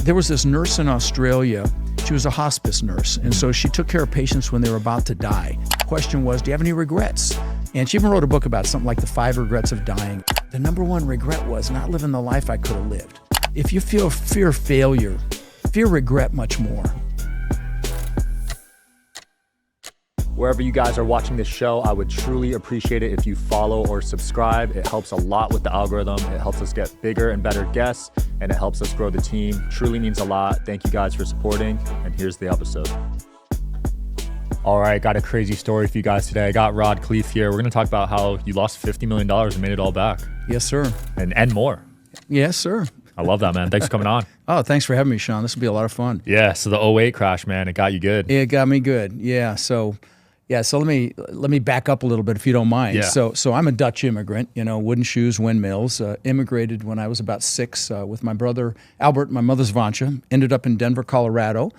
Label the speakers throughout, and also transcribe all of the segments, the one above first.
Speaker 1: there was this nurse in Australia. She was a hospice nurse, and so she took care of patients when they were about to die. The question was, do you have any regrets? And she even wrote a book about something like the 5 regrets of dying. The number one regret was not living the life I could have lived. If you fear failure, fear regret much more.
Speaker 2: Wherever you guys are watching this show, I would truly appreciate it if you follow or subscribe. It helps a lot with the algorithm. It helps us get bigger and better guests, and it helps us grow the team. Truly means a lot. Thank you guys for supporting, and here's the episode. All right, got a crazy story for you guys today. I got Rod Khleif here. We're going to talk about how you lost $50 million and made it all back.
Speaker 1: Yes, sir.
Speaker 2: And more.
Speaker 1: Yes, sir.
Speaker 2: I love that, man. Thanks for coming on.
Speaker 1: Oh, thanks for having me, Sean. This will be a lot of fun.
Speaker 2: Yeah, so the '08 crash, man, it got you good.
Speaker 1: It got me good. Yeah, so let me back up a little bit if you don't mind.
Speaker 2: Yeah.
Speaker 1: So I'm a Dutch immigrant, wooden shoes, windmills. Immigrated when I was about 6 with my brother Albert and my mother Svancha. Ended up in Denver, Colorado,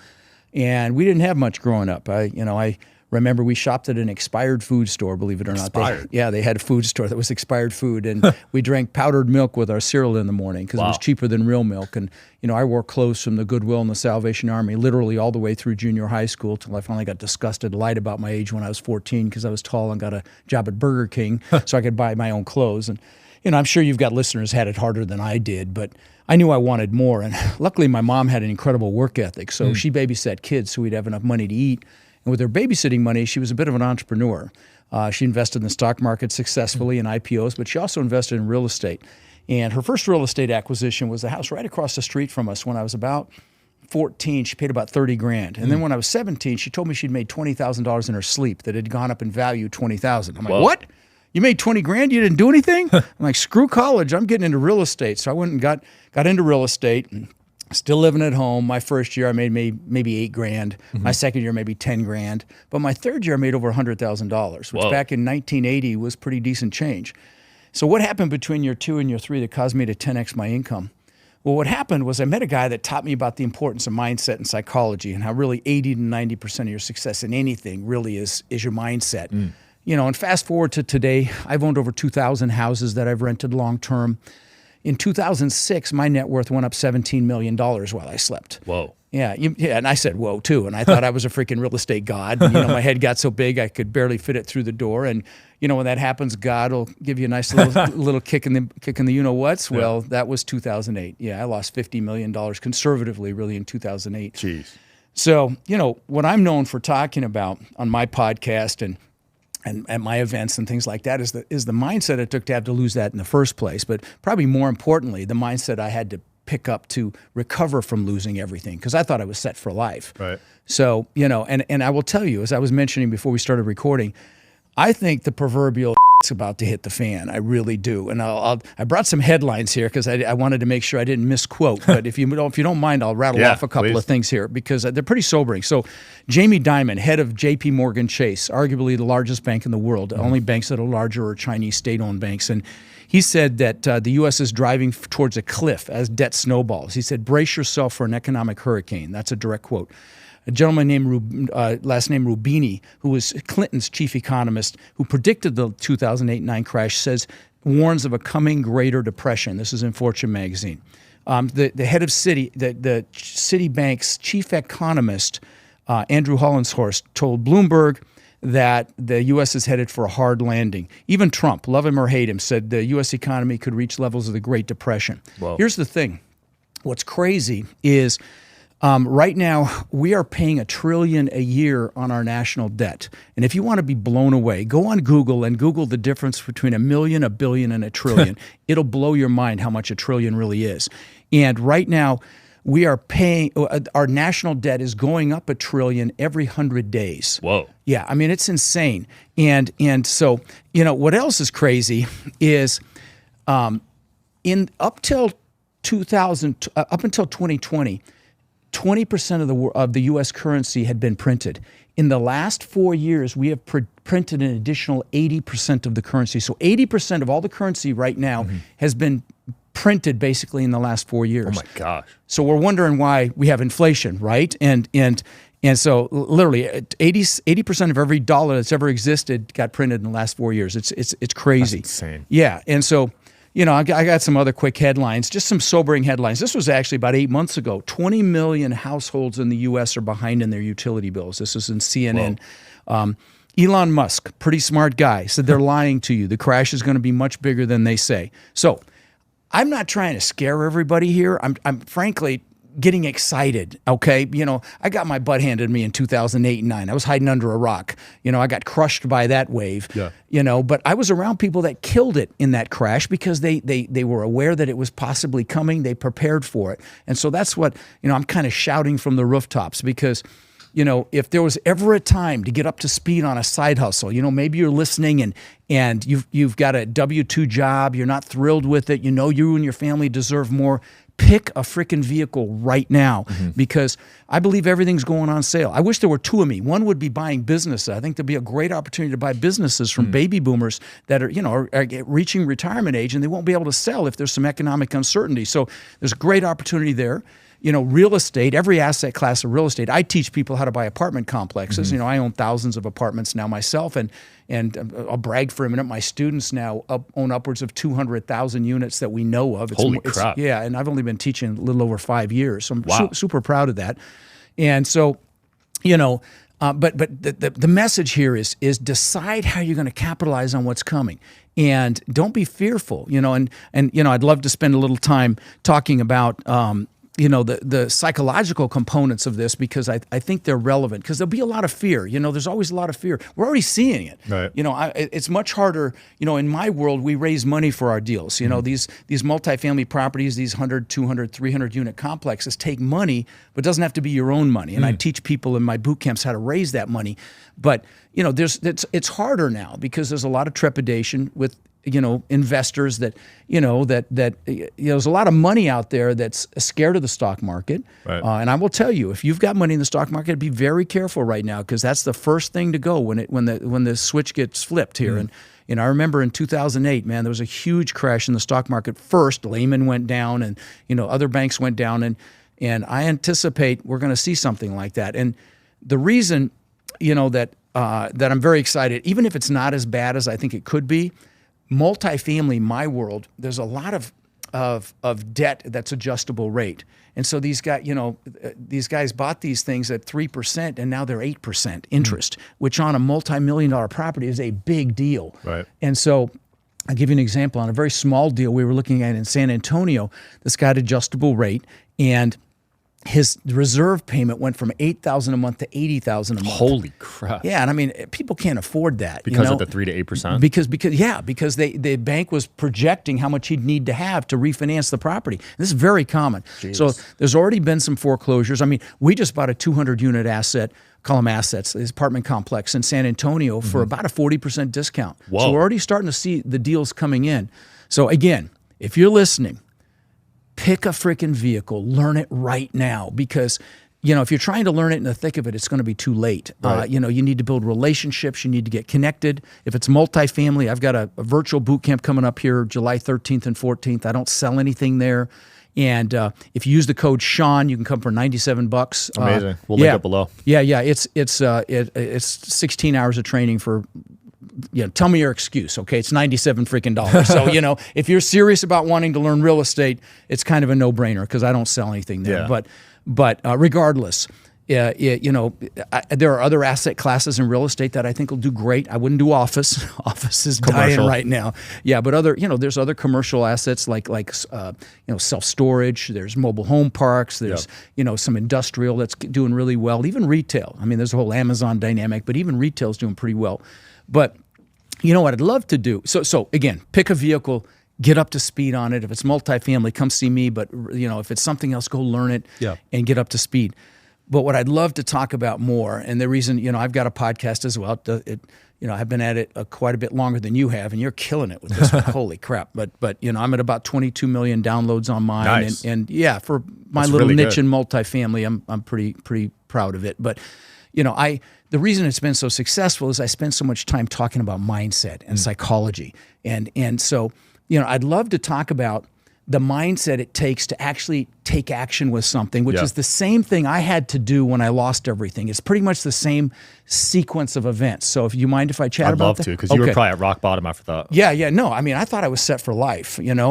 Speaker 1: and we didn't have much growing up. I remember we shopped at an expired food store, believe it or not.
Speaker 2: Expired?
Speaker 1: They had a food store that was expired food, and we drank powdered milk with our cereal in the morning because it was cheaper than real milk. And I wore clothes from the Goodwill and the Salvation Army literally all the way through junior high school till I finally got disgusted, lied about my age when I was 14 because I was tall and got a job at Burger King so I could buy my own clothes. And I'm sure you've got listeners had it harder than I did, but I knew I wanted more. And luckily my mom had an incredible work ethic, so she babysat kids so we'd have enough money to eat. And with her babysitting money, she was a bit of an entrepreneur. She invested in the stock market successfully in IPOs, but she also invested in real estate. And her first real estate acquisition was the house right across the street from us. When I was about 14, she paid about $30,000. And then when I was 17, she told me she'd made $20,000 in her sleep, that it had gone up in value $20,000. I'm like, what? You made $20,000? You didn't do anything? I'm like, screw college. I'm getting into real estate. So I went and got into real estate. And still living at home. My first year I made maybe $8,000. My second year maybe $10,000. But my third year I made over $100,000, which back in 1980 was pretty decent change. So what happened between year 2 and year 3 that caused me to 10x my income? Well, what happened was I met a guy that taught me about the importance of mindset and psychology, and how really 80 to 90% of your success in anything really is your mindset. And fast forward to today, I've owned over 2,000 houses that I've rented long term. In 2006, my net worth went up $17 million while I slept.
Speaker 2: Whoa.
Speaker 1: Yeah, and I said, whoa, too. And I thought I was a freaking real estate god. My head got so big I could barely fit it through the door. And, when that happens, God will give you a nice little kick in the you-know-whats. Well, that was 2008. Yeah, I lost $50 million conservatively, really, in 2008.
Speaker 2: Jeez.
Speaker 1: So, what I'm known for talking about on my podcast and at my events and things like that is the mindset it took to have to lose that in the first place. But probably more importantly, the mindset I had to pick up to recover from losing everything, because I thought I was set for life.
Speaker 2: Right.
Speaker 1: So, and I will tell you, as I was mentioning before we started recording, I think the proverbial is about to hit the fan. I really do. And I brought some headlines here because I wanted to make sure I didn't misquote. But if you don't mind, I'll rattle off a couple of things here because they're pretty sobering. So Jamie Dimon, head of JP Morgan Chase, arguably the largest bank in the world, only banks that are larger are Chinese state-owned banks. And he said that the U.S. is driving towards a cliff as debt snowballs. He said, brace yourself for an economic hurricane. That's a direct quote. A gentleman named last name Rubini, who was Clinton's chief economist, who predicted the 2008-9 crash, warns of a coming greater depression. This is in Fortune magazine. The head of the Citibank's chief economist, Andrew Hollandshorst, told Bloomberg that the U.S. is headed for a hard landing. Even Trump, love him or hate him, said the U.S. economy could reach levels of the Great Depression. Whoa. Here's the thing. What's crazy is right now, we are paying $1 trillion a year on our national debt. And if you want to be blown away, go on Google and Google the difference between $1 million, $1 billion, and $1 trillion. It'll blow your mind how much $1 trillion really is. And right now, we are paying, our national debt is going up $1 trillion every 100 days.
Speaker 2: Whoa.
Speaker 1: Yeah, I mean, it's insane. And so, what else is crazy is up until 2020, 20% of the U.S. currency had been printed. In the last 4 years, we have printed an additional 80% of the currency. So 80% of all the currency right now has been printed basically in the last 4 years.
Speaker 2: Oh my gosh. So
Speaker 1: we're wondering why we have inflation, right? And so literally 80% of every dollar that's ever existed got printed in the last 4 years. It's crazy.
Speaker 2: That's insane.
Speaker 1: Yeah. And so, I got some other quick headlines, just some sobering headlines. This was actually about 8 months ago. 20 million households in the U.S. are behind in their utility bills. This is in CNN. Elon Musk, pretty smart guy, said they're lying to you. The crash is going to be much bigger than they say. So I'm not trying to scare everybody here. I'm frankly getting excited, okay? I got my butt handed to me in 2008 and 9. I was hiding under a rock. I got crushed by that wave, but I was around people that killed it in that crash because they were aware that it was possibly coming. They prepared for it. And so that's what, I'm kind of shouting from the rooftops because if there was ever a time to get up to speed on a side hustle, maybe you're listening and you've got a W-2 job, you're not thrilled with it, you and your family deserve more, pick a freaking vehicle right now because I believe everything's going on sale. I wish there were two of me. One would be buying businesses. I think there'd be a great opportunity to buy businesses from baby boomers that are reaching retirement age and they won't be able to sell if there's some economic uncertainty. So there's a great opportunity there. Real estate, every asset class of real estate. I teach people how to buy apartment complexes. I own thousands of apartments now myself, and I'll brag for a minute. My students now own upwards of 200,000 units that we know of.
Speaker 2: Holy crap!
Speaker 1: Yeah, and I've only been teaching a little over 5 years, so I'm super proud of that. And so, but the message here is decide how you're going to capitalize on what's coming. And don't be fearful, and I'd love to spend a little time talking about the psychological components of this because I think they're relevant because there'll be a lot of fear. There's always a lot of fear. We're already seeing it.
Speaker 2: Right.
Speaker 1: It's much harder. In my world, we raise money for our deals. These multifamily properties, these 100, 200, 300 unit complexes take money, but it doesn't have to be your own money. And I teach people in my boot camps how to raise that money. But it's harder now because there's a lot of trepidation with investors that there's a lot of money out there that's scared of the stock market.
Speaker 2: Right.
Speaker 1: And I will tell you, if you've got money in the stock market, be very careful right now because that's the first thing to go when the switch gets flipped here. And I remember in 2008, man, there was a huge crash in the stock market. First, Lehman went down, and other banks went down, and I anticipate we're going to see something like that. And the reason that I'm very excited, even if it's not as bad as I think it could be. Multifamily, my world, there's a lot of debt that's adjustable rate. And so these guys bought these things at 3% and now they're 8% interest, which on a multi-million-dollar property is a big deal.
Speaker 2: Right.
Speaker 1: And so I'll give you an example. On a very small deal we were looking at in San Antonio, this guy had adjustable rate and his reserve payment went from $8,000 a month to $80,000 a month.
Speaker 2: Holy crap!
Speaker 1: Yeah, and I mean, people can't afford that
Speaker 2: because of the 3 to 8%.
Speaker 1: Because the bank was projecting how much he'd need to have to refinance the property. This is very common.
Speaker 2: Jeez.
Speaker 1: So there's already been some foreclosures. I mean, we just bought a 200-unit asset. Call them assets, this apartment complex in San Antonio for about a 40% discount.
Speaker 2: Whoa.
Speaker 1: So we're already starting to see the deals coming in. So again, if you're listening, pick a freaking vehicle, learn it right now because, if you're trying to learn it in the thick of it, it's going to be too late.
Speaker 2: Right.
Speaker 1: You need to build relationships. You need to get connected. If it's multifamily, I've got a virtual boot camp coming up here July 13th and 14th. I don't sell anything there. And if you use the code Sean, you can come for $97.
Speaker 2: Amazing. We'll link it below.
Speaker 1: Yeah. It's 16 hours of training for. Tell me your excuse, okay? It's $97 freaking dollars. So, if you're serious about wanting to learn real estate, it's kind of a no-brainer because I don't sell anything there.
Speaker 2: Yeah.
Speaker 1: But regardless, there are other asset classes in real estate that I think will do great. I wouldn't do office. Office is dying right now. Yeah, but there's other commercial assets like self-storage. There's mobile home parks. There's some industrial that's doing really well. Even retail. I mean, there's a whole Amazon dynamic, but even retail's doing pretty well. But what I'd love to do, so again, pick a vehicle, get up to speed on it. If it's multifamily, come see me. But if it's something else, go learn it and get up to speed. But what I'd love to talk about more, and the reason, I've got a podcast as well. I've been at it quite a bit longer than you have, and you're killing it with this one. Holy crap! But I'm at about 22 million downloads on mine,
Speaker 2: nice.
Speaker 1: and yeah, for my
Speaker 2: That's
Speaker 1: little
Speaker 2: really
Speaker 1: niche
Speaker 2: good.
Speaker 1: in multifamily, I'm pretty proud of it. But the reason it's been so successful is I spend so much time talking about mindset and psychology. And so, I'd love to talk about the mindset it takes to actually take action with something, which is the same thing I had to do when I lost everything. It's pretty much the same sequence of events. So if you mind if I chat about that?
Speaker 2: I'd love to, because you were probably at rock bottom after that.
Speaker 1: Yeah. No, I mean, I thought I was set for life, and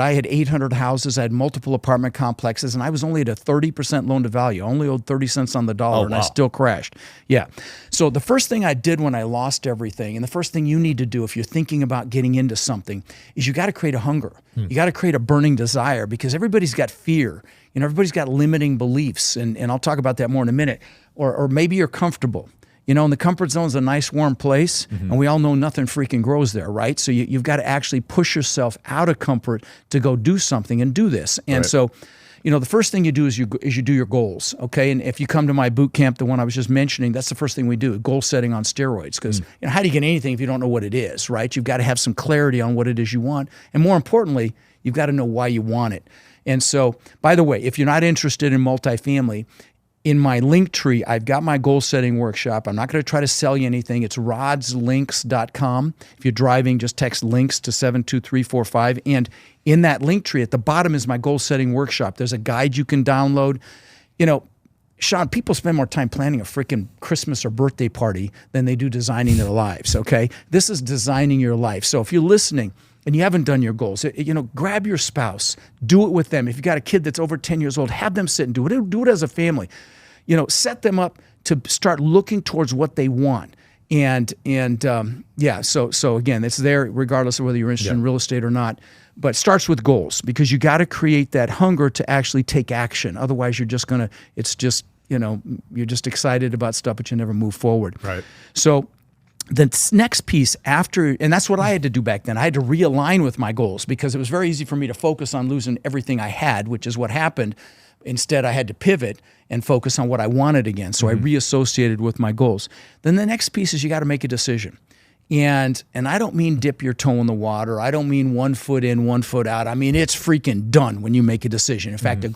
Speaker 1: I had 800 houses, I had multiple apartment complexes, and I was only at a 30% loan to value. I only owed 30 cents on the dollar, and I still crashed. Yeah. So the first thing I did when I lost everything, and the first thing you need to do if you're thinking about getting into something, is you got to create a hunger. You got to create a burning desire, because everybody's got fear. Everybody's got limiting beliefs, and I'll talk about that more in a minute. Or maybe you're comfortable. And the comfort zone is a nice warm place, and we all know nothing freaking grows there, right? So you've got to actually push yourself out of comfort to go do something and do this. And so, the first thing you do is you do your goals, okay? And if you come to my boot camp, the one I was just mentioning, that's the first thing we do, goal setting on steroids. Because how do you get anything if you don't know what it is, right? You've got to have some clarity on what it is you want. And more importantly, you've got to know why you want it. And so, by the way, if you're not interested in multifamily, in my link tree, I've got my goal setting workshop. I'm not going to try to sell you anything. It's rodslinks.com. If you're driving, just text links to 72345. And in that link tree at the bottom is my goal setting workshop. There's a guide you can download. Sean, people spend more time planning a freaking Christmas or birthday party than they do designing their lives, okay? This is designing your life. So if you're listening and you haven't done your goals, grab your spouse, do it with them. If you've got a kid that's over 10 years old, have them sit and do it. Do it as a family. Set them up to start looking towards what they want. So again, it's there regardless of whether you're interested in real estate or not. But it starts with goals, because you got to create that hunger to actually take action. Otherwise, you're just you're just excited about stuff, but you never move forward.
Speaker 2: Right.
Speaker 1: So the next piece after, and that's what I had to do back then. I had to realign with my goals, because it was very easy for me to focus on losing everything I had, which is what happened. Instead, I had to pivot and focus on what I wanted again. So I reassociated with my goals. Then the next piece is you got to make a decision. And I don't mean dip your toe in the water. I don't mean 1 foot in, 1 foot out. I mean, it's freaking done when you make a decision. In fact, the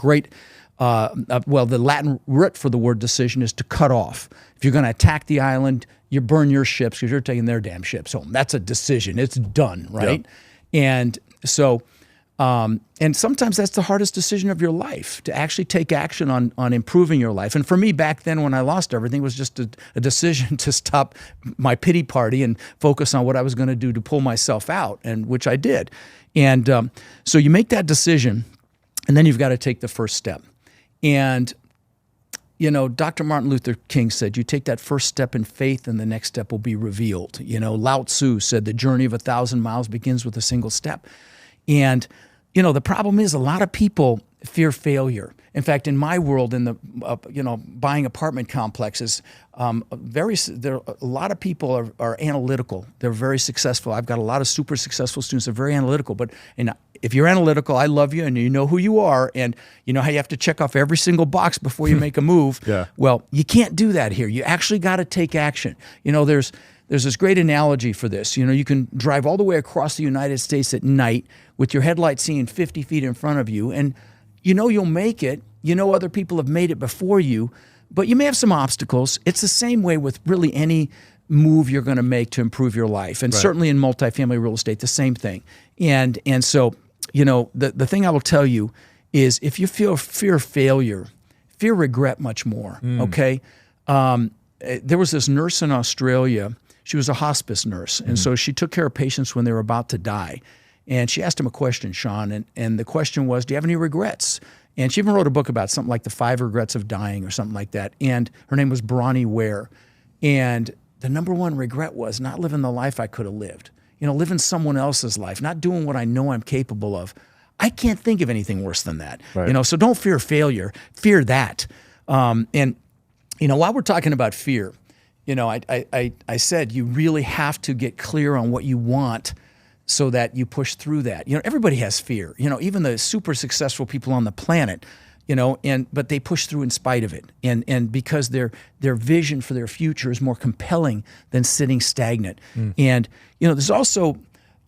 Speaker 1: Latin root for the word decision is to cut off. If you're going to attack the island, you burn your ships because you're taking their damn ships home. That's a decision. It's done, right? Yep. And so, and sometimes that's the hardest decision of your life, to actually take action on improving your life. And for me back then, when I lost everything, it was just a decision to stop my pity party and focus on what I was going to do to pull myself out, and which I did. And so you make that decision, and then you've got to take the first step. And Dr. Martin Luther King said, you take that first step in faith and the next step will be revealed. Lao Tzu said, the journey of 1,000 miles begins with a single step. And, the problem is a lot of people fear failure. In fact, in my world, in the, buying apartment complexes, a lot of people are analytical. They're very successful. I've got a lot of super successful students that are very analytical. But if you're analytical, I love you, and you know who you are, and you know how you have to check off every single box before you make a move.
Speaker 2: Yeah.
Speaker 1: Well, you can't do that here. You actually got to take action. There's this great analogy for this. You can drive all the way across the United States at night with your headlights seeing 50 feet in front of you, and you'll make it. Other people have made it before you, but you may have some obstacles. It's the same way with really any move you're going to make to improve your life, and certainly in multifamily real estate, the same thing. And so, the thing I will tell you is, if you fear failure, fear regret much more. Okay, there was this nurse in Australia. She was a hospice nurse, and so she took care of patients when they were about to die. And she asked him a question, Sean, and the question was, do you have any regrets? And she even wrote a book about something like the 5 regrets of dying or something like that. And her name was Bronnie Ware. And the number one regret was not living the life I could have lived. Living someone else's life, not doing what I know I'm capable of. I can't think of anything worse than that. Right. So don't fear failure, fear that. And while we're talking about fear, I said you really have to get clear on what you want so that you push through that. Everybody has fear. Even the super successful people on the planet, but they push through in spite of it. And because their vision for their future is more compelling than sitting stagnant. And, there's also,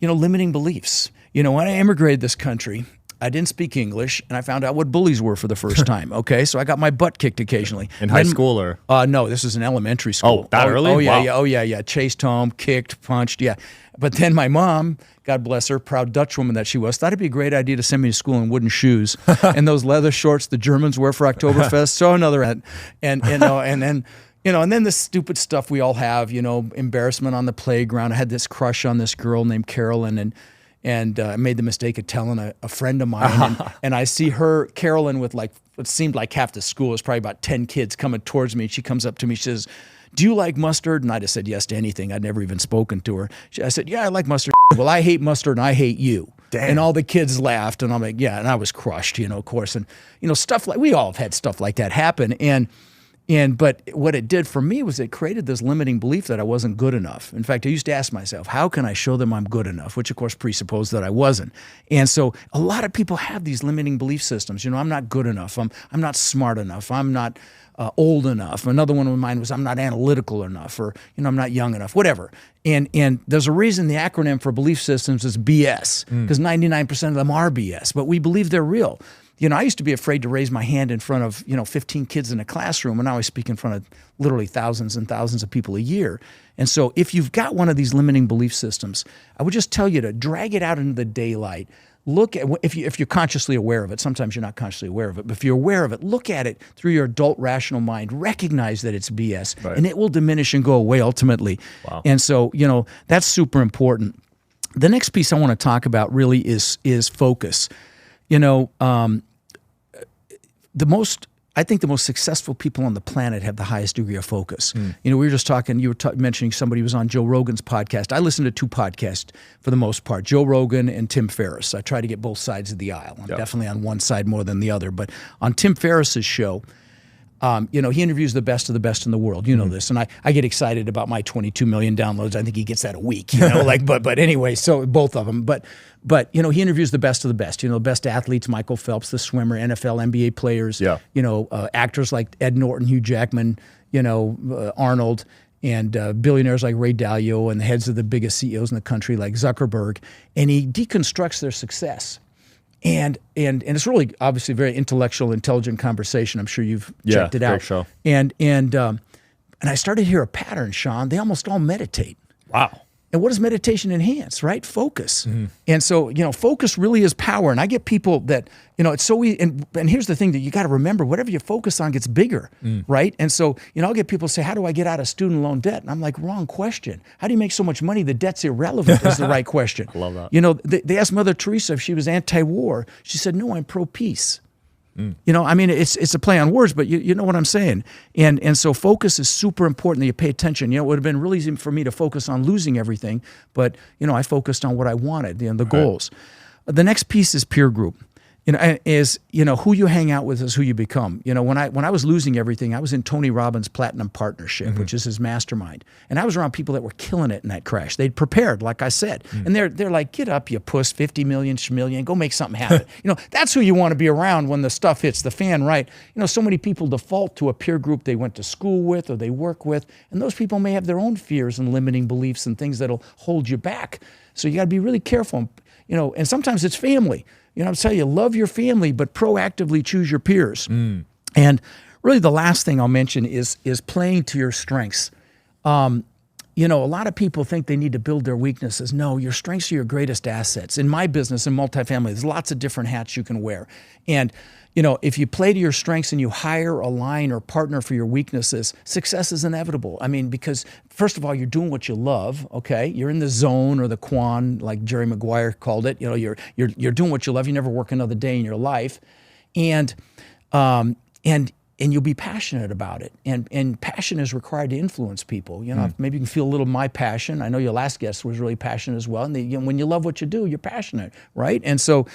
Speaker 1: limiting beliefs. When I immigrated this country, I didn't speak English, and I found out what bullies were for the first time. Okay, so I got my butt kicked occasionally.
Speaker 2: In high school or?
Speaker 1: No, this was in elementary school.
Speaker 2: Oh, that early?
Speaker 1: Oh yeah,
Speaker 2: Wow.
Speaker 1: yeah, oh yeah. Chased home, kicked, punched, yeah. But then my mom, God bless her, proud Dutch woman that she was, thought it'd be a great idea to send me to school in wooden shoes and those leather shorts the Germans wear for Oktoberfest. So another, and then the stupid stuff we all have, embarrassment on the playground. I had this crush on this girl named Carolyn, and I made the mistake of telling a friend of mine, and I see her, Carolyn, with like what seemed like half the school. It was probably about 10 kids coming towards me. She comes up to me, she says, "Do you like mustard?" And I just said yes to anything. I'd never even spoken to her. I said, "Yeah, I like mustard." "Well, I hate mustard and I hate you." Damn. And all the kids laughed, and I'm like, yeah, and I was crushed, of course. And, stuff like, we all have had stuff like that happen. But what it did for me was it created this limiting belief that I wasn't good enough. In fact, I used to ask myself, how can I show them I'm good enough? Which, of course, presupposed that I wasn't. And so a lot of people have these limiting belief systems. I'm not good enough. I'm not smart enough. I'm not old enough. Another one of mine was I'm not analytical enough, or I'm not young enough, whatever. And there's a reason the acronym for belief systems is BS, because 99% of them are BS, but we believe they're real. I used to be afraid to raise my hand in front of, 15 kids in a classroom, and now I speak in front of literally thousands and thousands of people a year. And so if you've got one of these limiting belief systems, I would just tell you to drag it out into the daylight. Look at, if you're consciously aware of it, sometimes you're not consciously aware of it, but if you're aware of it, look at it through your adult rational mind, recognize that it's BS, right, and it will diminish and go away ultimately. Wow. And so, that's super important. The next piece I want to talk about really is focus. I think the most successful people on the planet have the highest degree of focus. We were just talking, you were mentioning somebody who was on Joe Rogan's podcast. I listen to two podcasts for the most part, Joe Rogan and Tim Ferriss. I try to get both sides of the aisle. I'm definitely on one side more than the other. But on Tim Ferriss's show, he interviews the best of the best in the world. This, and I get excited about my 22 million downloads. I think he gets that a week. But anyway, so both of them. But he interviews the best of the best. The best athletes: Michael Phelps, the swimmer, NFL, NBA players. Yeah. Actors like Ed Norton, Hugh Jackman, Arnold, and billionaires like Ray Dalio, and the heads of the biggest CEOs in the country like Zuckerberg. And he deconstructs their success. And it's really obviously a very intellectual, intelligent conversation. I'm sure you've checked it out. Great show. And I started to hear a pattern, Sean. They almost all meditate. Wow. And what does meditation enhance, right? Focus. Mm-hmm. And so, focus really is power. And I get people that, it's so easy. And here's the thing that you got to remember, whatever you focus on gets bigger, right? And so, I'll get people say, how do I get out of student loan debt? And I'm like, wrong question. How do you make so much money? The debt's irrelevant is the right question. I love that. They asked Mother Teresa if she was anti-war. She said, no, I'm pro-peace. It's a play on words, but you know what I'm saying. And so focus is super important that you pay attention. It would have been really easy for me to focus on losing everything, but I focused on what I wanted, the goals. The next piece is peer group. Who you hang out with is who you become. When I was losing everything, I was in Tony Robbins' Platinum Partnership, which is his mastermind. And I was around people that were killing it in that crash. They'd prepared, like I said. And they're like, get up, you puss, 50 million, schmillion, go make something happen. That's who you want to be around when the stuff hits the fan, right? So many people default to a peer group they went to school with or they work with. And those people may have their own fears and limiting beliefs and things that'll hold you back. So you got to be really careful. And sometimes it's family. I'm telling you, love your family, but proactively choose your peers. And really the last thing I'll mention is playing to your strengths. A lot of people think they need to build their weaknesses. No, your strengths are your greatest assets. In my business, in multifamily, there's lots of different hats you can wear. And if you play to your strengths and you hire, align, or partner for your weaknesses, success is inevitable. Because first of all, you're doing what you love, okay? You're in the zone or the quan, like Jerry Maguire called it. You're doing what you love. You never work another day in your life. And you'll be passionate about it. And passion is required to influence people. Maybe you can feel a little of my passion. I know your last guest was really passionate as well. And when you love what you do, you're passionate, right? And so,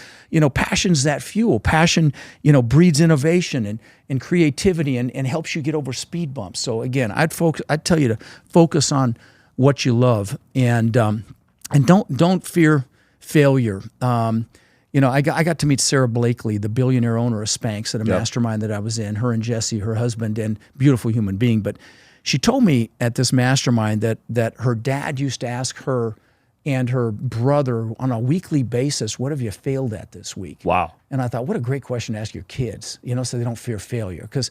Speaker 1: passion's that fuel. Passion, breeds innovation and creativity and helps you get over speed bumps. So again, I'd tell you to focus on what you love and don't fear failure. I got to meet Sarah Blakely, the billionaire owner of Spanx, at a mastermind that I was in, her and Jesse, her husband, and beautiful human being. But she told me at this mastermind that her dad used to ask her and her brother on a weekly basis, what have you failed at this week?
Speaker 2: Wow.
Speaker 1: And I thought, what a great question to ask your kids, so they don't fear failure. Because,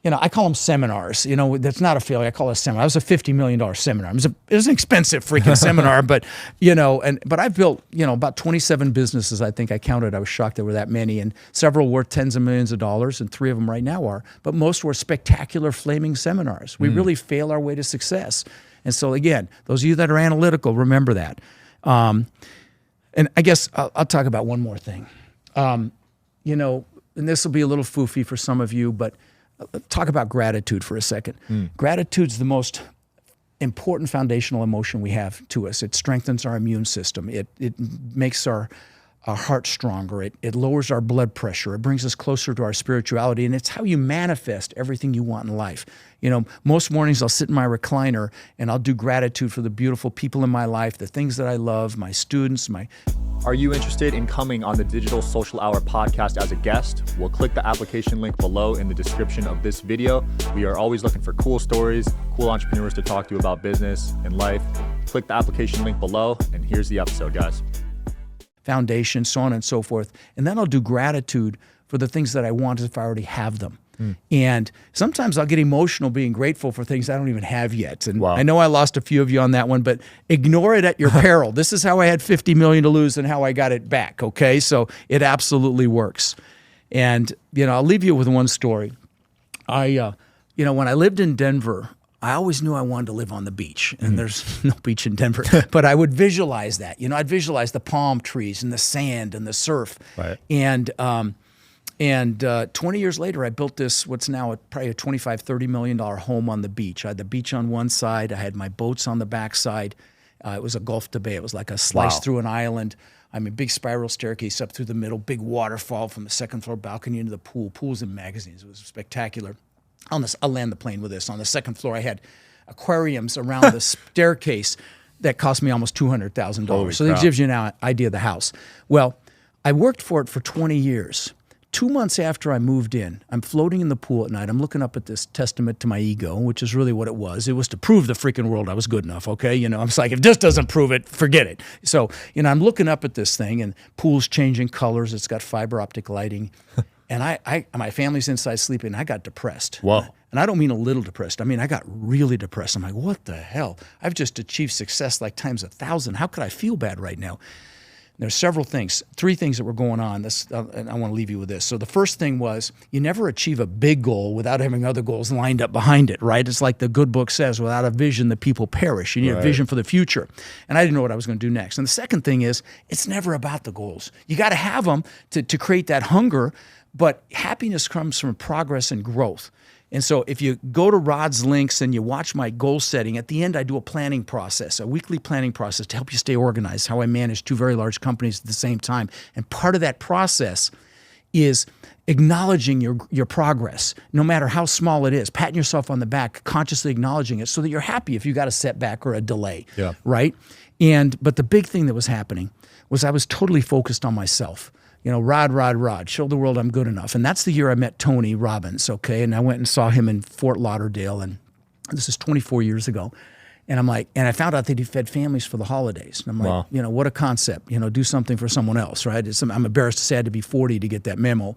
Speaker 1: I call them seminars. That's not a failure. I call it a seminar. It was a $50 million seminar. It was an expensive freaking seminar, but I've built, about 27 businesses. I think I counted. I was shocked there were that many, and several worth tens of millions of dollars, and 3 of them right now are. But most were spectacular, flaming seminars. We really fail our way to success. And so again, those of you that are analytical, remember that. And I guess I'll talk about one more thing. And this will be a little foofy for some of you, but talk about gratitude for a second. Gratitude's the most important foundational emotion we have to us. It strengthens our immune system. It makes our heart stronger. It lowers our blood pressure. It brings us closer to our spirituality, and it's how you manifest everything you want in life. Most mornings I'll sit in my recliner and I'll do gratitude for the beautiful people in my life, the things that I love, my students,
Speaker 2: Are you interested in coming on the Digital Social Hour podcast as a guest? Well, click the application link below in the description of this video. We are always looking for cool stories, cool entrepreneurs to talk to about business and life. Click the application link below, and here's the episode, guys.
Speaker 1: Foundation, so on and so forth. And then I'll do gratitude for the things that I want if I already have them. And sometimes I'll get emotional being grateful for things I don't even have yet. And I know I lost a few of you on that one, but ignore it at your peril. This is how I had $50 million to lose and how I got it back, okay? So it absolutely works. And, I'll leave you with one story. When I lived in Denver, I always knew I wanted to live on the beach, and there's no beach in Denver, but I would visualize that. I'd visualize the palm trees and the sand and the surf.
Speaker 2: Right.
Speaker 1: And 20 years later, I built this, what's now probably a $25, $30 million home on the beach. I had the beach on one side. I had my boats on the back side. It was a Gulf to Bay. It was like a slice through an island. Big spiral staircase up through the middle, big waterfall from the second floor balcony into the pool. Pools and magazines. It was spectacular. I'll land the plane with this. On the second floor, I had aquariums around the staircase that cost me almost $200,000. So that gives you an idea of the house. Well, I worked for it for 20 years. 2 months after I moved in, I'm floating in the pool at night. I'm looking up at this testament to my ego, which is really what it was. It was to prove the freaking world I was good enough, okay? I'm like, if this doesn't prove it, forget it. So, I'm looking up at this thing, and pool's changing colors. It's got fiber optic lighting. And my family's inside sleeping. I got depressed.
Speaker 2: Whoa.
Speaker 1: And I don't mean a little depressed. I got really depressed. I'm like, what the hell? I've just achieved success like times 1,000. How could I feel bad right now? There's several things, 3 things that were going on. And I want to leave you with this. So the first thing was, you never achieve a big goal without having other goals lined up behind it, right? It's like the good book says, without a vision, the people perish. You need a vision for the future. And I didn't know what I was going to do next. And the second thing is, it's never about the goals. You got to have them to create that hunger, but happiness comes from progress and growth. And so if you go to Rod's links and you watch my goal setting, at the end I do a planning process, a weekly planning process to help you stay organized, how I manage 2 very large companies at the same time. And part of that process is acknowledging your progress, no matter how small it is, patting yourself on the back, consciously acknowledging it so that you're happy if you got a setback or a delay, right? But the big thing that was happening was I was totally focused on myself. Rod, show the world I'm good enough. And that's the year I met Tony Robbins, okay? And I went and saw him in Fort Lauderdale, and this is 24 years ago. And I'm like, and I found out that he fed families for the holidays. And I'm like, what a concept, do something for someone else, right? I'm embarrassed to say I had to be 40 to get that memo.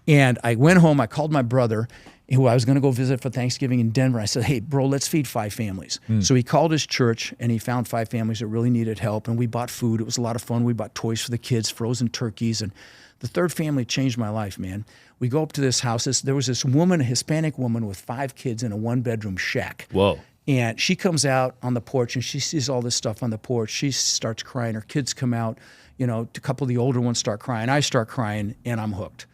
Speaker 1: And I went home, I called my brother, who I was going to go visit for Thanksgiving in Denver. I said, hey, bro, let's feed 5 families. So he called his church, and he found 5 families that really needed help. And we bought food. It was a lot of fun. We bought toys for the kids, frozen turkeys. And the 3rd family changed my life, man. We go up to this house. There was this woman, a Hispanic woman with 5 kids in a 1-bedroom shack.
Speaker 2: Whoa.
Speaker 1: And she comes out on the porch, and she sees all this stuff on the porch. She starts crying. Her kids come out. A couple of the older ones start crying. I start crying, and I'm hooked.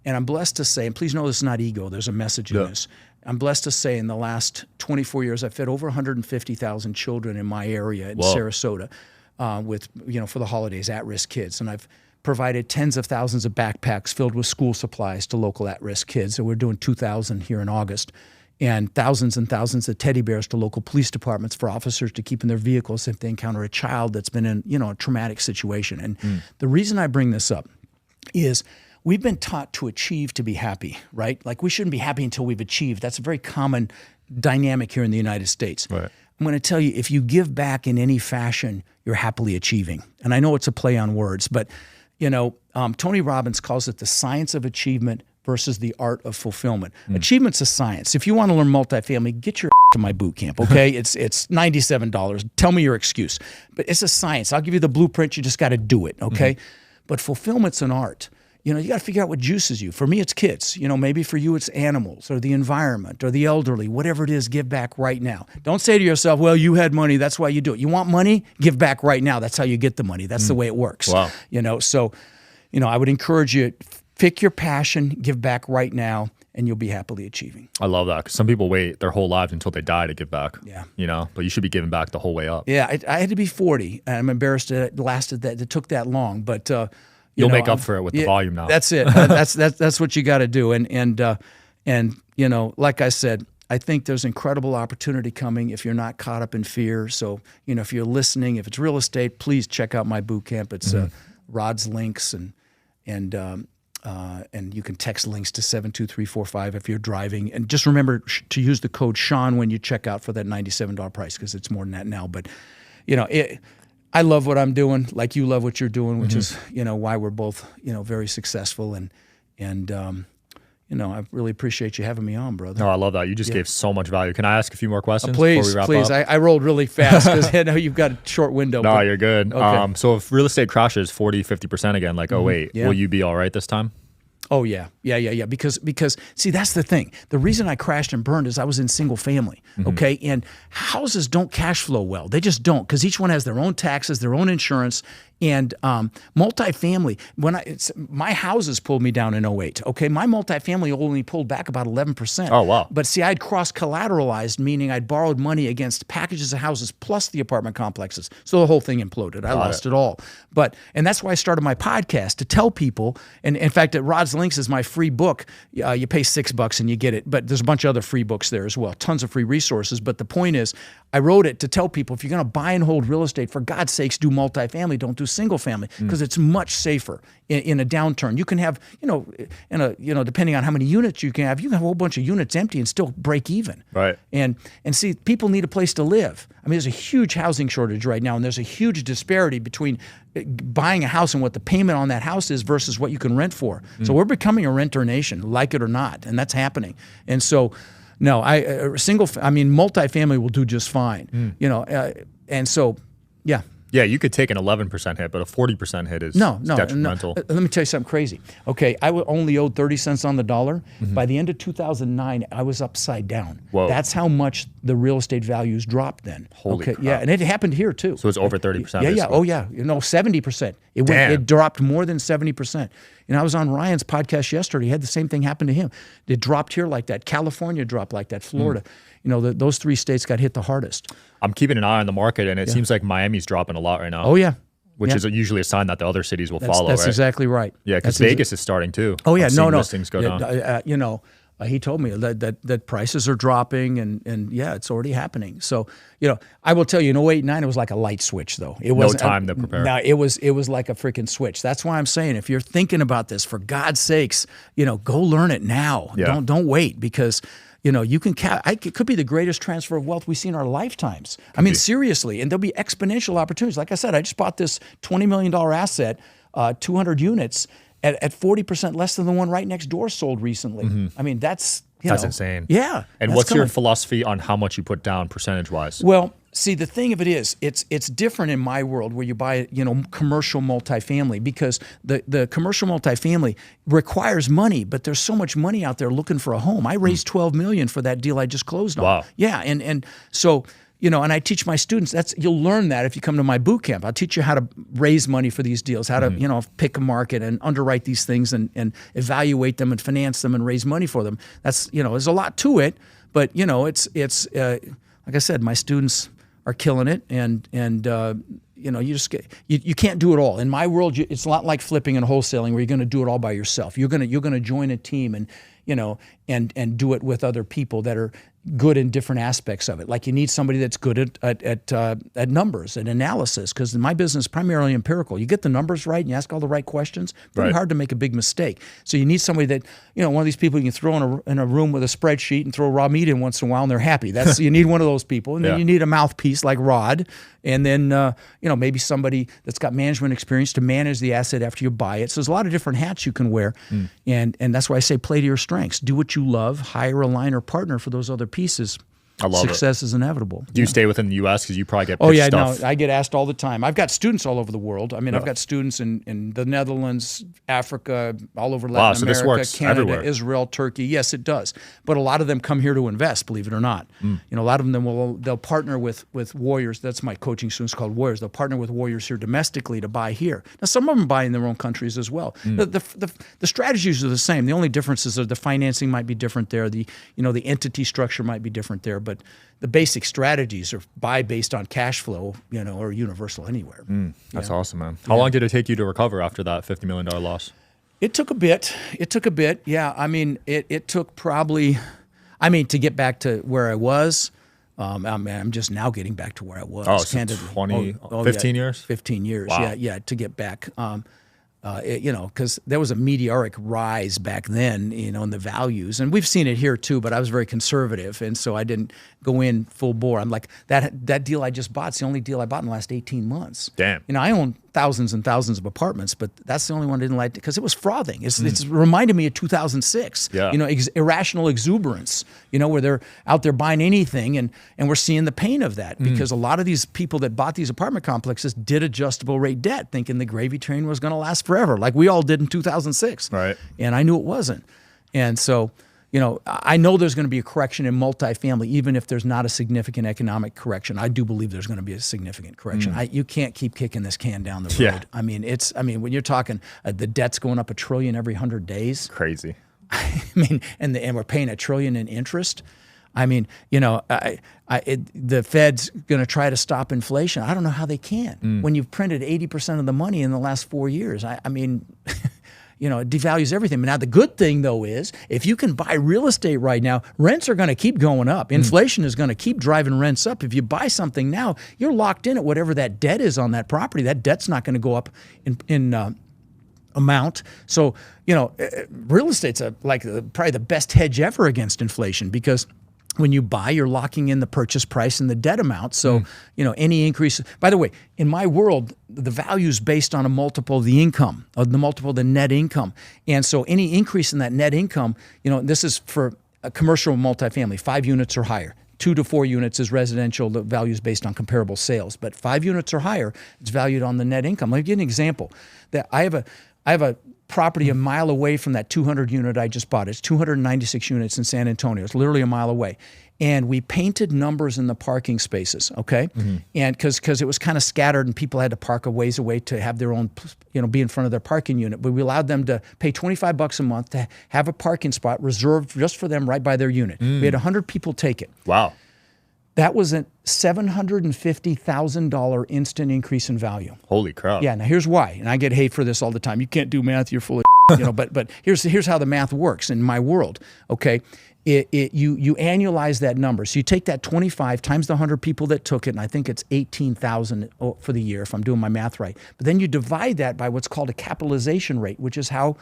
Speaker 1: And I'm blessed to say, and please know this is not ego, there's a message in this. I'm blessed to say in the last 24 years, I've fed over 150,000 children in my area in Sarasota with, for the holidays, at-risk kids. And I've provided tens of thousands of backpacks filled with school supplies to local at-risk kids. So we're doing 2,000 here in August. And thousands of teddy bears to local police departments for officers to keep in their vehicles if they encounter a child that's been in, a traumatic situation. And the reason I bring this up is we've been taught to achieve to be happy, right? Like we shouldn't be happy until we've achieved. That's a very common dynamic here in the United States.
Speaker 2: Right.
Speaker 1: I'm going to tell you, if you give back in any fashion, you're happily achieving. And I know it's a play on words, but Tony Robbins calls it the science of achievement versus the art of fulfillment. Achievement's a science. If you want to learn multifamily, get your to my boot camp, okay? It's $97. Tell me your excuse. But it's a science. I'll give you the blueprint. You just got to do it, okay? But fulfillment's an art. You got to figure out what juices you. For me, it's kids. Maybe for you, it's animals or the environment or the elderly. Whatever it is, give back right now. Don't say to yourself, well, you had money, that's why you do it. You want money? Give back right now. That's how you get the money. That's the way it works.
Speaker 2: Wow.
Speaker 1: So, I would encourage you, pick your passion, give back right now, and you'll be happily achieving.
Speaker 2: I love that, because some people wait their whole lives until they die to give back.
Speaker 1: Yeah.
Speaker 2: But you should be giving back the whole way up.
Speaker 1: Yeah, I had to be 40, and I'm embarrassed it took that long, but
Speaker 2: you'll make up for it with the volume now.
Speaker 1: That's it. That's what you got to do. And like I said, I think there's incredible opportunity coming if you're not caught up in fear. So, if you're listening, if it's real estate, please check out my boot camp. It's Rod's links, and you can text links to 72345 if you're driving. And just remember to use the code Sean when you check out for that $97 price, because it's more than that now. But, I love what I'm doing, like you love what you're doing, which is, why we're both, very successful. And I really appreciate you having me on, brother.
Speaker 2: No, I love that. You just gave so much value. Can I ask a few more questions
Speaker 1: please,
Speaker 2: before we wrap up?
Speaker 1: I rolled really fast because I know you've got a short window.
Speaker 2: No, you're good.
Speaker 1: Okay.
Speaker 2: So if real estate crashes 40, 50% again, like, will you be all right this time?
Speaker 1: Oh yeah. Because see, that's the thing. The reason I crashed and burned is I was in single family. Okay, and houses don't cash flow well. They just don't, because each one has their own taxes, their own insurance. And multifamily, my houses pulled me down in 08. Okay, my multifamily only pulled back about 11%.
Speaker 2: Oh wow!
Speaker 1: But see, I'd cross-collateralized, meaning I'd borrowed money against packages of houses plus the apartment complexes. So the whole thing imploded. I lost it all. And that's why I started my podcast, to tell people. And in fact, at Rod's Links is my free book. You pay $6 and you get it. But there's a bunch of other free books there as well. Tons of free resources. But the point is, I wrote it to tell people, if you're going to buy and hold real estate, for God's sakes, do multifamily. Don't do single family, because it's much safer in a downturn. You can have, depending on how many units you can have a whole bunch of units empty and still break even.
Speaker 2: Right.
Speaker 1: And see, people need a place to live. I mean, there's a huge housing shortage right now, and there's a huge disparity between buying a house and what the payment on that house is versus what you can rent for. So we're becoming a renter nation, like it or not, and that's happening. And so, no, multifamily will do just fine. And so, yeah.
Speaker 2: Yeah, you could take an 11% hit, but a 40% hit is detrimental.
Speaker 1: No. Let me tell you something crazy. Okay, I only owed 30 cents on the dollar. By the end of 2009, I was upside down.
Speaker 2: Whoa.
Speaker 1: That's how much the real estate values dropped then.
Speaker 2: Holy crap.
Speaker 1: Yeah, and it happened here too.
Speaker 2: So it's over 30%.
Speaker 1: Yeah.
Speaker 2: Basically.
Speaker 1: Oh yeah. 70%. It dropped more than 70%. I was on Ryan's podcast yesterday. He had the same thing happen to him. It dropped here like that. California dropped like that. Florida. Those three states got hit the hardest.
Speaker 2: I'm keeping an eye on the market, and it seems like Miami's dropping a lot right now.
Speaker 1: Oh yeah.
Speaker 2: Which is usually a sign that the other cities will follow.
Speaker 1: That's
Speaker 2: right?
Speaker 1: exactly right.
Speaker 2: Yeah, because Vegas is starting too.
Speaker 1: Oh yeah. No.
Speaker 2: Listings go down.
Speaker 1: He told me that prices are dropping, and yeah, it's already happening. So, I will tell you, in 08, 09, it was like a light switch, though. It wasn't
Speaker 2: no time to prepare.
Speaker 1: No, it was like a freaking switch. That's why I'm saying, if you're thinking about this, for God's sakes, go learn it now.
Speaker 2: Yeah.
Speaker 1: Don't wait, because you can. It could be the greatest transfer of wealth we see in our lifetimes. Seriously, and there'll be exponential opportunities. Like I said, I just bought this $20 million asset, 200 units. At 40% less than the one right next door sold recently. That's
Speaker 2: insane.
Speaker 1: Yeah.
Speaker 2: And what's your philosophy on how much you put down percentage-wise?
Speaker 1: Well, see, the thing of it is, it's different in my world where you buy, commercial multifamily, because the commercial multifamily requires money, but there's so much money out there looking for a home. I raised $12 million for that deal I just closed on.
Speaker 2: Wow.
Speaker 1: Yeah, and so. And I teach my students, you'll learn that if you come to my boot camp. I'll teach you how to raise money for these deals, how to, pick a market and underwrite these things and evaluate them and finance them and raise money for them. That's, there's a lot to it, but, it's like I said, my students are killing it, and you just you can't do it all. In my world, it's a lot like flipping and wholesaling, where you're going to do it all by yourself. You're going to join a team, and and do it with other people that are good in different aspects of it. Like you need somebody that's good at numbers and analysis, because in my business is primarily empirical. You get the numbers right and you ask all the right questions, pretty hard to make a big mistake. So you need somebody that, one of these people you can throw in a room with a spreadsheet and throw raw meat in once in a while and they're happy. You need one of those people. And then you need a mouthpiece like Rod. And then, maybe somebody that's got management experience to manage the asset after you buy it. So there's a lot of different hats you can wear. And that's why I say play to your strengths. Do what you love, hire a line or partner for those other pieces.
Speaker 2: I love
Speaker 1: Success is inevitable.
Speaker 2: Do you stay within the U.S. because you probably get pitched stuff?
Speaker 1: No, I get asked all the time. I've got students all over the world. I mean, I've got students in the Netherlands, Africa, all over Latin America,
Speaker 2: this works
Speaker 1: Canada,
Speaker 2: everywhere.
Speaker 1: Israel, Turkey. Yes, it does. But a lot of them come here to invest, believe it or not. A lot of them they'll partner with warriors. That's my coaching students called warriors. They'll partner with warriors here domestically to buy here. Now, some of them buy in their own countries as well. The strategies are the same. The only differences are the financing might be different there. The entity structure might be different there, but the basic strategies are buy based on cash flow, are universal anywhere.
Speaker 2: That's awesome, man. How long did it take you to recover after that $50 million loss?
Speaker 1: It took a bit. Yeah. I mean, it took probably, to get back to where I was. I'm just now getting back to where I was.
Speaker 2: Oh, so 15 years?
Speaker 1: 15 years.
Speaker 2: Wow.
Speaker 1: Yeah, to get back. Because there was a meteoric rise back then, in the values. And we've seen it here too, but I was very conservative. And so I didn't go in full bore. I'm like, that deal I just bought, it's the only deal I bought in the last 18 months.
Speaker 2: Damn.
Speaker 1: I own thousands and thousands of apartments, but that's the only one I didn't like because it was frothing. It's reminded me of 2006, irrational exuberance, where they're out there buying anything. And we're seeing the pain of that because a lot of these people that bought these apartment complexes did adjustable rate debt thinking the gravy train was going to last forever, like we all did in 2006.
Speaker 2: Right.
Speaker 1: And I knew it wasn't. And so, I know there's going to be a correction in multifamily, even if there's not a significant economic correction. I do believe there's going to be a significant correction. You can't keep kicking this can down the road.
Speaker 2: Yeah.
Speaker 1: I mean, when you're talking the debt's going up $1 trillion every 100 days.
Speaker 2: Crazy.
Speaker 1: And we're paying $1 trillion in interest. The Fed's going to try to stop inflation. I don't know how they can. When you've printed 80% of the money in the last 4 years, it devalues everything. But now the good thing, though, is if you can buy real estate right now, rents are going to keep going up. Inflation is going to keep driving rents up. If you buy something now, you're locked in at whatever that debt is on that property. That debt's not going to go up in amount. So, real estate's probably the best hedge ever against inflation because when you buy, you're locking in the purchase price and the debt amount. So, any increase. By the way, in my world, the value is based on a multiple of the income, of the multiple of the net income. And so any increase in that net income, this is for a commercial multifamily, 5 units or higher. 2 to 4 units is residential. The value is based on comparable sales. But 5 units or higher, it's valued on the net income. Let me give you an example. That I have a property a mile away from that 200 unit I just bought. It's 296 units in San Antonio. It's literally a mile away. And we painted numbers in the parking spaces, okay? And because it was kind of scattered and people had to park a ways away to have their own, be in front of their parking unit. But we allowed them to pay $25 a month to have a parking spot reserved just for them right by their unit. We had 100 people take it.
Speaker 2: Wow.
Speaker 1: That was a $750,000 instant increase in value.
Speaker 2: Holy crap.
Speaker 1: Yeah, now here's why. And I get hate for this all the time. You can't do math, you're full of but here's how the math works in my world, okay? You annualize that number. So you take that 25 times the 100 people that took it, and I think it's 18,000 for the year if I'm doing my math right. But then you divide that by what's called a capitalization rate, which is how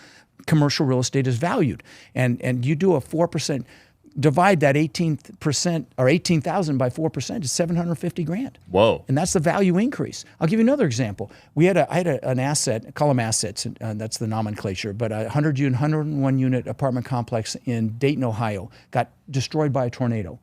Speaker 1: commercial real estate is valued. And you do a 4%, divide that 18% or 18,000 by 4% is $750,000.
Speaker 2: Whoa.
Speaker 1: And that's the value increase. I'll give you another example. I had an asset, call them assets, that's the nomenclature, but a 101 unit apartment complex in Dayton, Ohio got destroyed by a tornado.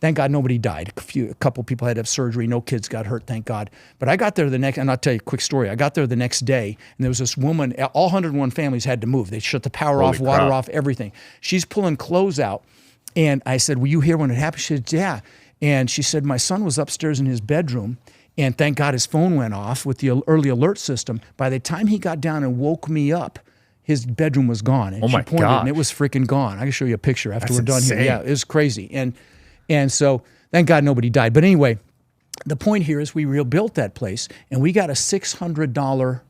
Speaker 1: Thank God nobody died. A couple people had to have surgery. No kids got hurt, thank God. But I got there and I'll tell you a quick story. I got there the next day and there was this woman, all 101 families had to move. They shut the power off, water off, everything. She's pulling clothes out. And I said, were you here when it happened? She said, yeah. And she said, my son was upstairs in his bedroom, and thank God his phone went off with the early alert system. By the time he got down and woke me up, his bedroom was gone. And she pointed, and it was freaking gone. I can show you a picture after we're done here. Yeah, it was crazy. And so thank God nobody died. But anyway, the point here is we rebuilt that place, and we got a $600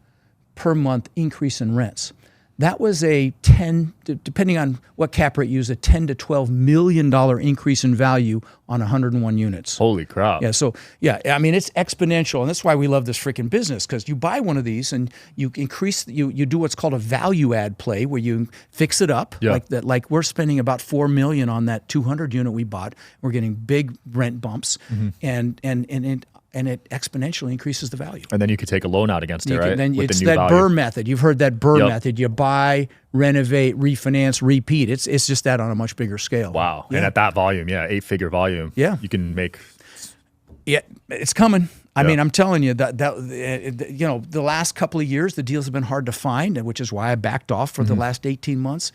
Speaker 1: per month increase in rents. That was a 10, depending on what cap rate you use, a $10 to $12 million increase in value on 101 units.
Speaker 2: Holy crap.
Speaker 1: Yeah, so, yeah, I mean, it's exponential, and that's why we love this freaking business, because you buy one of these and you increase, you do what's called a value add play, where you fix it up, like that. Like we're spending about $4 million on that 200 unit we bought. We're getting big rent bumps, and it exponentially increases the value.
Speaker 2: And then you could take a loan out against it, right?
Speaker 1: Then
Speaker 2: with
Speaker 1: it's
Speaker 2: the new
Speaker 1: that
Speaker 2: value.
Speaker 1: BRRRR method. You've heard that BRRRR method. You buy, renovate, refinance, repeat. It's just that on a much bigger scale.
Speaker 2: Wow. Yeah. And at that volume, 8-figure volume, you can make.
Speaker 1: Yeah, it's coming. I mean, I'm telling you that the last couple of years, the deals have been hard to find, which is why I backed off for the last 18 months.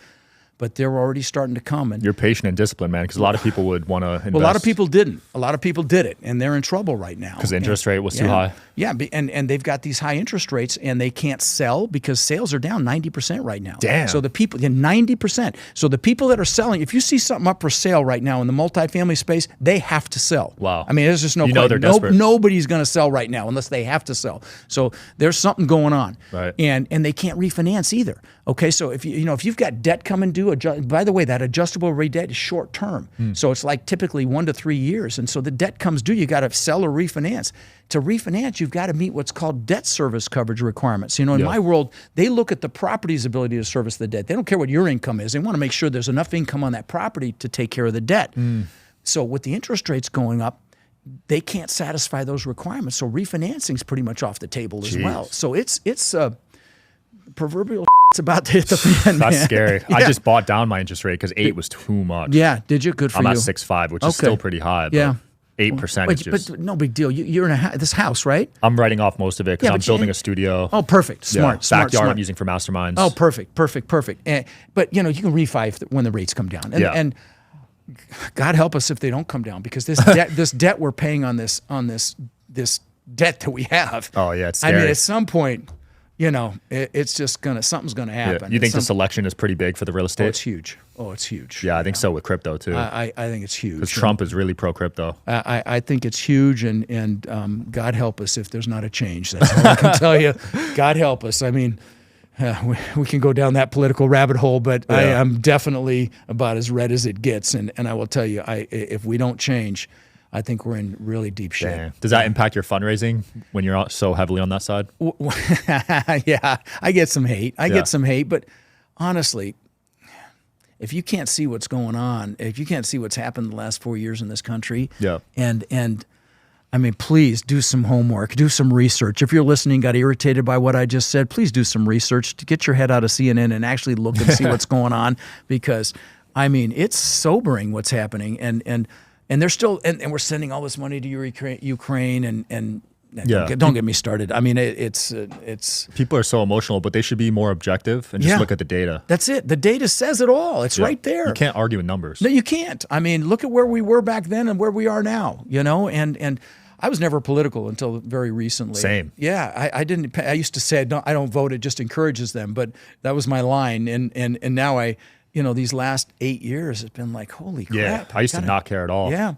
Speaker 1: But they're already starting to come. And
Speaker 2: you're patient and disciplined, man, because a lot of people would want to invest.
Speaker 1: Well, a lot of people didn't. A lot of people did it, and they're in trouble right now.
Speaker 2: Because the interest rate was too high?
Speaker 1: Yeah, and they've got these high interest rates, and they can't sell because sales are down 90% right now.
Speaker 2: Damn.
Speaker 1: So the people, 90%. So the people that are selling, if you see something up for sale right now in the multifamily space, they have to sell.
Speaker 2: Wow.
Speaker 1: I mean, there's just no
Speaker 2: know they're desperate.
Speaker 1: Nobody's going to sell right now unless they have to sell. So there's something going on.
Speaker 2: Right.
Speaker 1: And they can't refinance either. Okay, so if you've got debt coming due, by the way, that adjustable rate debt is short term. So it's like typically 1 to 3 years. And so the debt comes due, you got to sell or refinance. To refinance, you've got to meet what's called debt service coverage requirements. In my world, they look at the property's ability to service the debt. They don't care what your income is. They want to make sure there's enough income on that property to take care of the debt. So with the interest rates going up, they can't satisfy those requirements. So refinancing is pretty much off the table as well. So it's proverbial it's about to hit the fan, man.
Speaker 2: That's scary. I just bought down my interest rate because 8 was too much.
Speaker 1: Yeah, did you? Good for
Speaker 2: I'm
Speaker 1: you.
Speaker 2: at 6.5, which is still pretty high. But 8% is just.
Speaker 1: But no big deal. You're in this house, right?
Speaker 2: I'm writing off most of it because I'm building a studio.
Speaker 1: Oh, perfect. Smart.
Speaker 2: Backyard I'm using for masterminds.
Speaker 1: Oh, perfect. But you can refi when the rates come down. And God help us if they don't come down, because this debt we're paying on this debt that we have.
Speaker 2: Oh yeah, it's scary.
Speaker 1: I mean, at some point, it's just something's gonna happen.
Speaker 2: You think the selection is pretty big for the real estate?
Speaker 1: Oh, it's huge.
Speaker 2: Yeah, I think so with crypto too.
Speaker 1: I think it's huge.
Speaker 2: Because Trump is really pro crypto.
Speaker 1: I think it's huge, and God help us if there's not a change. That's all I can tell you. God help us. I mean, we can go down that political rabbit hole, but I am definitely about as red as it gets. And I will tell you, if we don't change, I think we're in really deep shape.
Speaker 2: Damn. Does that impact your fundraising when you're so heavily on that side?
Speaker 1: Yeah, I get some hate. But honestly, if you can't see what's going on, if you can't see what's happened the last 4 years in this country, and I mean, please do some homework, do some research. If you're listening, got irritated by what I just said, please do some research to get your head out of CNN and actually look and see what's going on, because I mean, it's sobering what's happening, and they're still, and we're sending all this money to Ukraine, and don't get me started. I mean, it's
Speaker 2: people are so emotional, but they should be more objective and just look at the data.
Speaker 1: That's it. The data says it all. It's right there.
Speaker 2: You can't argue with numbers.
Speaker 1: No, you can't. I mean, look at where we were back then and where we are now. And I was never political until very recently.
Speaker 2: Same.
Speaker 1: Yeah, I didn't. I used to say I don't vote. It just encourages them. But that was my line. And now these last 8 years, it's been like, holy crap.
Speaker 2: Yeah, I used to not care at all.
Speaker 1: Yeah,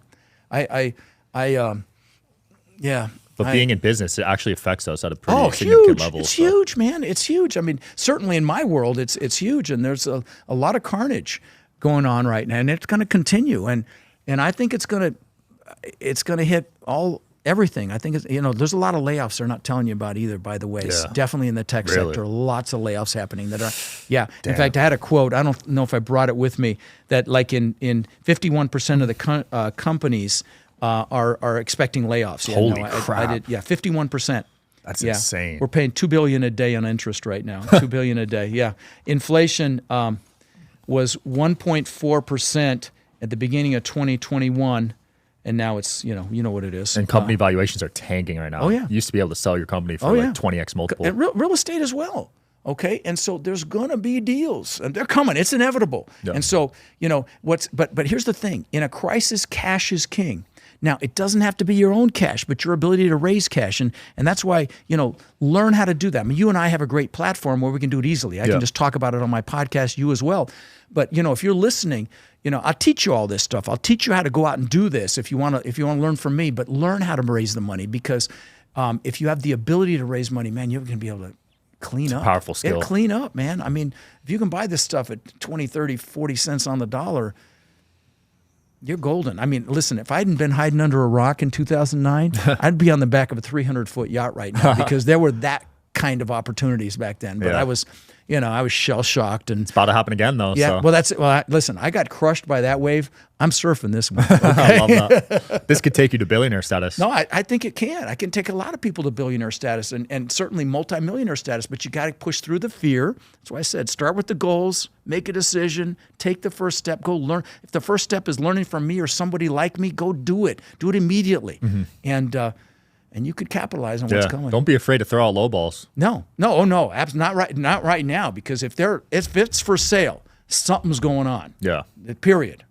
Speaker 2: But being in business, it actually affects us at a pretty significant level.
Speaker 1: It's huge, man. It's huge. I mean, certainly in my world, it's huge, and there's a lot of carnage going on right now, and it's going to continue. And I think it's going to hit everything. I think there's a lot of layoffs they're not telling you about either, by the way.
Speaker 2: Yeah.
Speaker 1: It's definitely in the tech sector, lots of layoffs happening that are,
Speaker 2: Damn.
Speaker 1: In fact, I had a quote, I don't know if I brought it with me, that like in 51% of the companies are expecting layoffs.
Speaker 2: Holy crap.
Speaker 1: I did, 51%.
Speaker 2: That's insane.
Speaker 1: We're paying $2 billion a day on interest right now. $2 billion a day. Yeah. Inflation was 1.4% at the beginning of 2021. And now it's, you know what it is.
Speaker 2: And company valuations are tanking right now.
Speaker 1: Oh, yeah.
Speaker 2: You used to be able to sell your company for 20x multiple.
Speaker 1: And real estate as well. Okay. And so there's going to be deals, and they're coming. It's inevitable. Yeah. And so, but here's the thing. In a crisis, cash is king. Now, it doesn't have to be your own cash, but your ability to raise cash. And that's why, learn how to do that. I mean, you and I have a great platform where we can do it easily. I can just talk about it on my podcast, you as well. But, if you're listening, I'll teach you all this stuff. I'll teach you how to go out and do this if you want to learn from me, but learn how to raise the money, because if you have the ability to raise money, man, you're going to be able to clean up.
Speaker 2: Powerful skill.
Speaker 1: Clean up, man. I mean, if you can buy this stuff at 20, 30, 40 cents on the dollar, you're golden. I mean, listen, if I hadn't been hiding under a rock in 2009, I'd be on the back of a 300-foot yacht right now because there were that kind of opportunities back then. But I was, I was shell-shocked. And
Speaker 2: it's about to happen again, though.
Speaker 1: Yeah,
Speaker 2: so.
Speaker 1: Listen, I got crushed by that wave. I'm surfing this one. Okay?
Speaker 2: I love that. This could take you to billionaire status.
Speaker 1: No, I think it can. I can take a lot of people to billionaire status and certainly multimillionaire status, but you got to push through the fear. That's why I said start with the goals, make a decision, take the first step, go learn. If the first step is learning from me or somebody like me, go do it. Do it immediately. And you could capitalize on what's coming.
Speaker 2: Don't be afraid to throw out low balls.
Speaker 1: No, not right now, because if it's for sale, something's going on.
Speaker 2: Yeah.
Speaker 1: Period.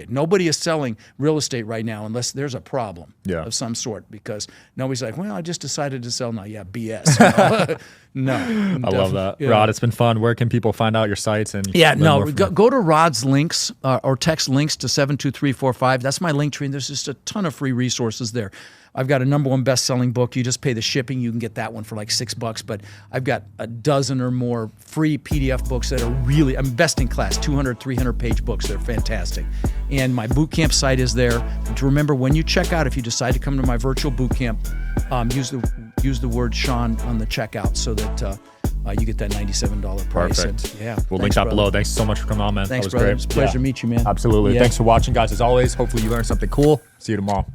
Speaker 1: Nobody is selling real estate right now unless there's a problem of some sort, because nobody's like, well, I just decided to sell now. Yeah, BS. No.
Speaker 2: I love that. Yeah. Rod, it's been fun. Where can people find out your sites? And
Speaker 1: go to Rod's links or text links to 72345. That's my link tree, and there's just a ton of free resources there. I've got a #1 best-selling book. You just pay the shipping. You can get that one for like $6, but I've got a dozen or more free PDF books that are really, best in class, 200, 300-page books. They're fantastic. And my boot camp site is there. And to remember, when you check out, if you decide to come to my virtual boot camp, use the word Sean on the checkout so that you get that $97 price.
Speaker 2: Perfect.
Speaker 1: And,
Speaker 2: we'll link that below. Thanks so much for coming on, man.
Speaker 1: Thanks,
Speaker 2: that was
Speaker 1: brother.
Speaker 2: great.
Speaker 1: It's a pleasure to meet you, man.
Speaker 2: Absolutely. Thanks for watching, guys. As always, hopefully you learned something cool. See you tomorrow.